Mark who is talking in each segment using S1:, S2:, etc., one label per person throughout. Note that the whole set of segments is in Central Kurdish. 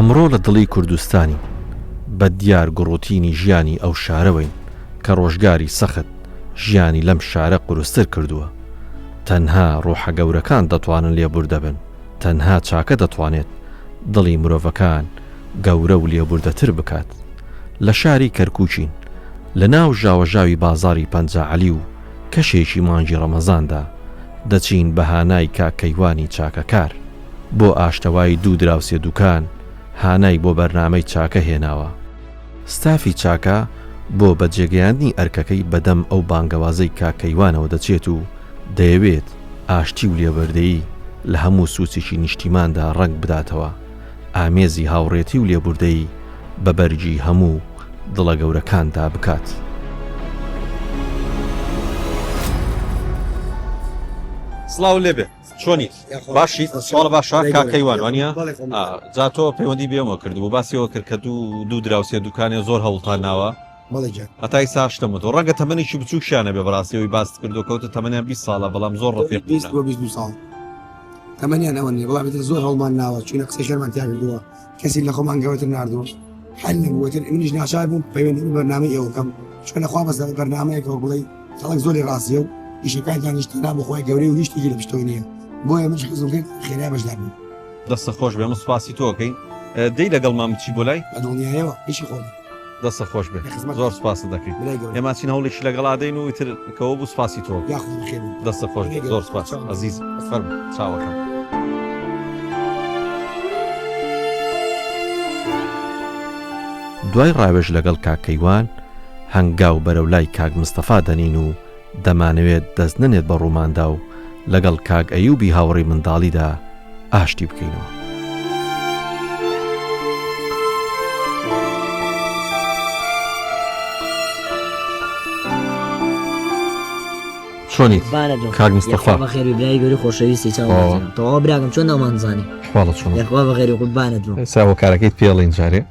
S1: ئەمڕۆ لە دڵی کوردستانی بە دیار گوڕوتینی ژیانی ئەو شارەوەین کە ڕۆژگاری سەخت ژیانی لەم شارە قورستر کردووە. تەنها ڕۆحە گەورەکان دەتوانن لێبوردەبن، تەنها چاکە دەتوانێت دڵی مرۆڤەکان گەورە و لێبوردەتر بکات. لە شاری کەرکووچین لە ناو ژاوەژاوی بازاری پەنجەعەلی و کەشێکی مانگی ڕەمەزاندا دەچین بەهانای کاکەیوانی چاکەکار بۆ ئاشتەوای دوو دراوسێ دوکان هانای بۆ بەرنامەی چاکە هێناوە. ستافی چاکە بۆ بەجێگەیاندنی ئەرکەکەی بەدەم ئەو بانگەوازەی کاکەیوانەوە دەچێت و دەیەوێت ئاشتی و لێبەردەیی لە هەموو سوچێکی نیشتیماندا ڕنگ بداتەوە، ئامێزی هاوڕێتی و لێبوردەیی بە بەرگی هەموو دڵە گەورەکاندا بکات.
S2: سڵاو لێبێ چۆنیت؟ باشیت؟ ساڵە باشە کاکەیوان وانە؟ جا تۆ پەیوەندی بێمەوە کردبوو باسیەوە کرد کە دوو دراوسێ دوکانێ زۆر هەوڵتان ناوە هەتای ساشتەمەوە ڕەنگە تەمەنێکی بچووکیانە بێ بەڕاستیەوەی باست کردو کەوتە تەمەنیان 20 ساڵە بەڵام زۆر ڕەفیق
S3: 22 ساڵ تەمەنیان ئەوە نیە بەڵام زۆر هەڵمان ناوە چونە قسەی شەرمان تیا کردووە کەسی لە خۆمان گەورەتر ناردووە حل نەبووەتر منیش ناچار بووم پەیوەندی بەرنامەی ئێوەکەم چونە خوا بەس بەرنامەیەکەوە بڵێ خەڵک زۆری ڕاستیە و ئیشەکانتان هیچتەنا بەخۆی گەورەی و هیچ شتێکی لە پشتەوەی نییە بۆیە منش حەزم کرد خێرای بەشدار بووم.
S2: دەستە خۆش بێ سوپاسی تۆکەین دەی لەگەڵمان بچی بۆ لای
S3: بەدڵنیایەوە هیچی خۆم
S2: دەستە خۆش بێ زۆر سوپاس دەکەین ئێمە چین هەوڵێکی لەگەڵادەین و ئیتر کەەوە بوو سوپاسی تۆ دەستە خۆش زۆر سوپاس عەزیز فەرم چاوەکەم.
S1: دوای ڕاوێژ لەگەڵ کاکەیوان هەنگاو بەرەو لای کاک مستەفا دەنین و دەمانەوێت دەست نەنێت بە ڕووماندا و لەگەڵ کاک ئەیوبی هاوڕێی منداڵیدا ئاشتی بکەینەوە. چۆنیت کاک مستەفا؟
S4: بەخێری برای گەوری خۆشەویستی چاوە تەواو براگەم چۆن ناومانزانی
S1: حواڵە چۆن
S4: یەخوا بەخێری قوربانت بوو
S1: ساوە کارەکەیت پێڵین جارێ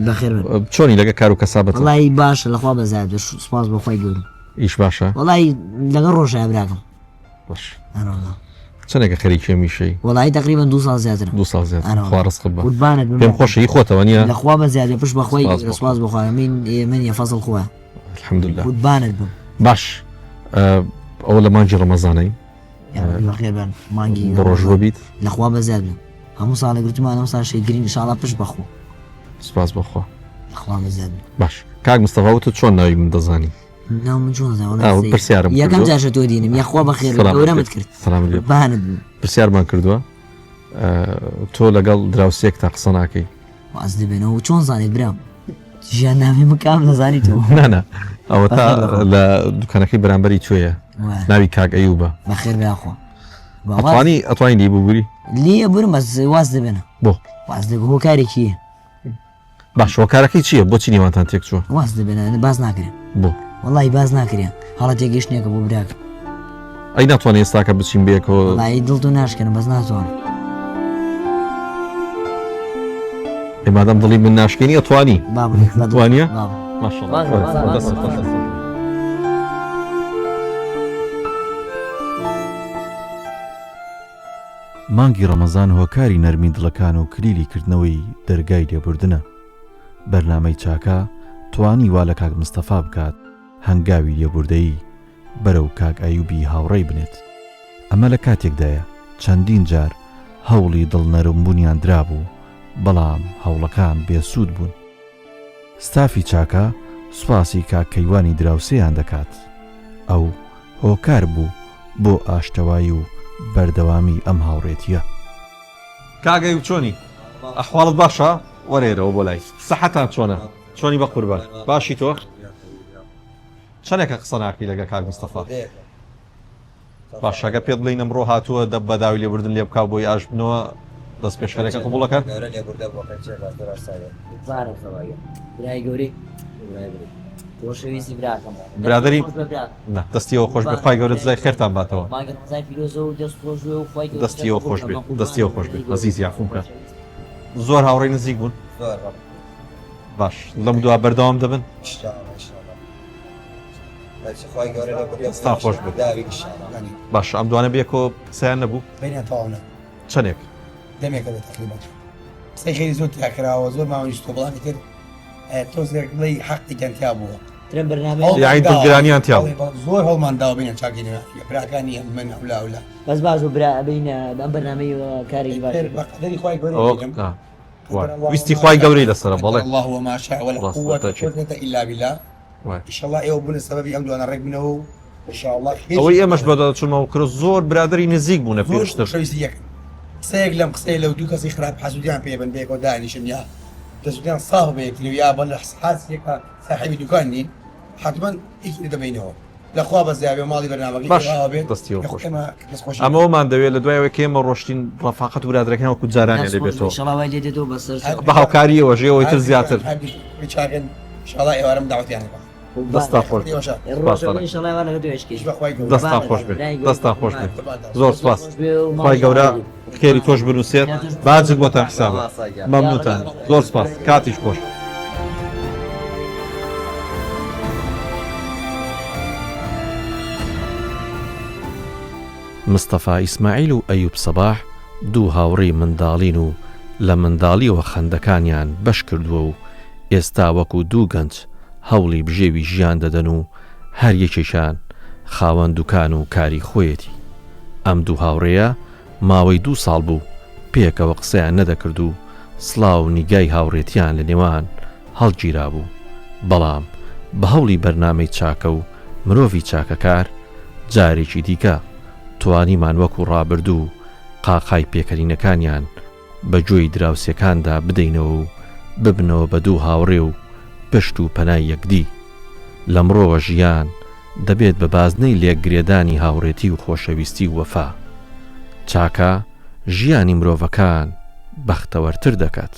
S4: بەخێر
S1: چۆنی لەگە کار و کەسابەت؟
S4: وەڵی باشە لەخوا بەزاد سوپاس بۆ خۆی گەورم
S1: ئیش باشە؟
S4: وەڵی لەگەڵ ڕۆژای براگەم
S1: باش چەندێکە خەریکێ میشەی؟
S4: وەڵی تقریبا 2 ساڵ زیاتر
S1: 2 ساڵ زیاتر خوا ڕزقت بە
S4: قوربانت
S1: پێم خۆشی خۆتەوە نییە؟
S4: لەخوا بەزیادە پشت بەخۆی سوپاس بۆ خۆی من یە فەزڵ خۆە
S1: الحەمدولله
S4: قوربانت بم.
S1: باش ئەوە لە مانگی ڕەمەزانەی
S4: بەخێر بن مانگی
S1: ڕۆژ بۆ بیت
S4: لەخوا بەزیاد بن هەموو ساڵە گرتمان ئەم ساڵ شەیگرین ئینشاڵڵا پشت بەخۆ
S1: سوپاس بەخوا
S4: لەخوا بەزیاد بن.
S1: باش کاک مستەفا وتت چۆن ناوی من دەزانی؟
S4: ناو من چۆن
S1: پرسیارم
S4: یەکەم جاشە تۆ دینم یەخوا بەخێر گەورەمت کرد بانت بن
S1: پرسیارمان کردووە تۆ لەگەڵ دراوسێک تا قسە ناکەی
S4: واز دەبێنەوە چۆن زانیت برام ژیان ناوی مکام نەزانی تۆ
S1: نانە ئەوە تا لە دوکانەکەی بەرامبەری توێیە ناوی کاک ئەیوبە
S4: بەخێر بخۆ
S1: ئەتوانی لی ببووری
S4: لیە برم بەس واز دەبێنە
S1: بۆ
S4: واز دەبێ هۆکارێکیە
S1: باش هۆکارەکەی چییە بۆچی نێوانتان تێک چووە؟
S4: واز دەبێنە باز ناکرێن
S1: بۆ
S4: وەڵی باز ناکرێن هەڵە تێگەشتنێکە بۆ براکە
S1: ئەی ناتوانێت ئێستاکە بچین بێکەوە
S4: وڵی دڵ تۆ ناشکەن بەس ناتوانم
S1: ئێمادەم دڵی من ناشکێنی ئەتوانی توانیە؟ مانگی ڕەمەزان هۆکاری نەرمی دڵەکان و کلیلی کردنەوەی دەرگای لێبوردنە. بەرنامەی چاکە توانی وا لە کاک مستەفا بکات هەنگاوی لێبوردەیی بەرەو کاک ئەیوبی هاوڕێی بنێت. ئەمە لە کاتێکدایە چەندین جار هەوڵی دڵنەرمبوونیان درابوو بەڵام هەوڵەکان بێسوود بوون. ستافی چاکە سوپاسی کاکەیوانی دراوسێیان دەکات. ئەو هۆکار بوو بۆ ئاشتەوایی و بەردەوامی ئەم هاوڕێتیە.
S2: کاگەی و چۆنی؟ ئەحواڵت باشە؟ وەرێرەوە بۆ لای سەحەتان چۆنە؟ چۆنی بە قوربان؟ باشی تۆ؟ چەندێکە قسە ناکەی لەگە کاک مستەفا؟ باشەگە پێت بڵین ئەمڕۆ هاتووە دە بەداوی لێبوردن لێ بکاو بۆی ئاش بنەوە دەست پێشخەرێکە قبوڵەکەن؟ برادری دەستیەوە خۆش بێ خی گەورە زای خێرتان باتەوە دەستیەوە خۆش بێت دەستیەوە خۆش بێت عەزیز یاخوم کە زۆر هاوڕێی نزیک بوون باش لەم دووە بەردەوام دەبن ستا خۆش بێت باش ئەم دوانە بێکەوە قسەیان نەبوو چەندێک
S3: قسەی خێری زۆر تیاکراوە زۆر ماوەیستۆ بەڵامی تر تۆزێک بڵی حەقیگەن تیا بووە
S4: ترم برنامه
S2: یعنی دڵگرانیان تیا بوو.
S3: زۆر هەڵمانداوە بینە چاکینەوە براکانی من ئەولا
S4: بەس باز و برا بین ئەم بەرنامەی کاری باش
S3: بەقدەری خوای گەورە
S2: ویستی خوای گەورەی لەسرە بەڵێ
S3: الله وما شاء ولا قوة إلا بالله إن شاء الله ئێوە بوون سەبەبی ئەم دوانە ڕێک بنەوە و إن شاء الله
S2: ئەوەی ئێمەش بەدەچوونەوە کرد زۆر برادری نزیک بوونە پێشتر
S3: قسەیەک لەم قسەی لەو دوو کەسی خراپ حەسوودیان پێ بن بێکەوە دانیشن یا دەسوودیان ساڵ بەیەکتر یا بە لە حاسێکە صاحبی دوکان نین حتمما ئیکی دەبینەوە لەخوا بە زیابێ ماڵی بەرنامەکەی
S2: باش
S3: بێت
S2: دەستیەوە خۆش ئەمەوەمان دەوێت لە دوایەوە کێمە ڕۆشتین ڕەفاقەت و برادەکان وەکو جارانیان لێبێتەوە
S4: شڵاوای لێ دێتەوە بەسەر
S2: بە هاوکاریەوە ژێەوەی تر زیاتر
S3: چاکن شڵای ئێوارم داوتیان
S2: دەستا خۆش دەستا خۆش بێت دەستا خۆش بێت زۆر سپاس خی گەورە خێری تۆش بنووسێت باجت بۆتان حسابە مەمنوتان زۆر سپاس کاتیش خۆش
S1: مستەفا ئیسماعیل و ئەیوب سەباح دوو هاوڕێی منداڵین و لە منداڵیەوە خەندەکانیان بەش کردووە و ئێستا وەکو دوو گەنج هەوڵی بژێوی ژیان دەدەن و هەر یەکێکیان خاوەن دوکان و کاری خۆیەتی. ئەم دوو هاوڕێیە ماوەی 2 ساڵ بوو پێکەوە قسەیان نەدەکرد و سڵاو و نیگای هاوڕێتیان لە نێوان هەڵگیرا بوو. بەڵام بە هەوڵی بەرنامەی چاکە و مرۆڤی چاکەکار جارێکی دیکە توانیمان وەکو ڕابردوو قاقای پێکەرینەکانیان بە جۆی دراوسەکاندا بدەینەوە و ببنەوە بە دوو هاوڕێ و پشت و پەنای یەکدی. لە مرۆوە ژیان دەبێت بە بازنەی لێکگرێدانی هاوڕێتی و خۆشەویستی و وەفا. چاکە ژیانی مرۆڤەکان بەختەوەرتر دەکات.